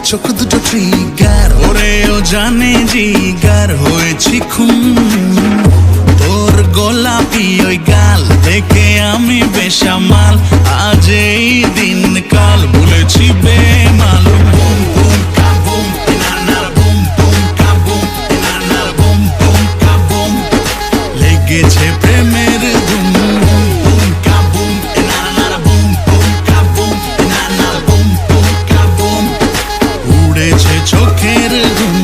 চোখ দুটো ট্রিগার, ওরেও জানে জিগার হয়েছি খুন। তোর গোলাপি ওই গাল দেখে আমি বেসামাল, আজ এই দিন কাল ভুলেছি বেমালুম। বুম বুম কাবুম নানা বুম বুম কাবুম নানা বুম বুম কাবুম, লেগেছে প্রেমের ধুম। বুম বুম কাবুম নানা বুম বুম কাবুম নানা বুম বুম কাবুম, উড়েছে চোখের ঘুম।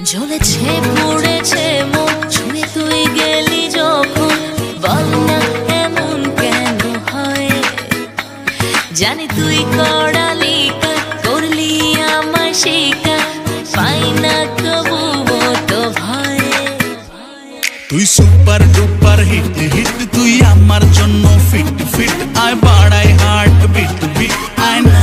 ঝুলেছে পড়েছে মন ছুঁয়ে তুই গেলি যখন, বল না এমন কেন হয়। জানি তুই কড়ালি করলি আমার শিকার, পাই না কবু তো ভয়। তুই সুপার ডুপার হিট হিট, তুই আমার জন্য ফিট ফিট, আয় বাড়াই হার্ট বিট বিট, আয় না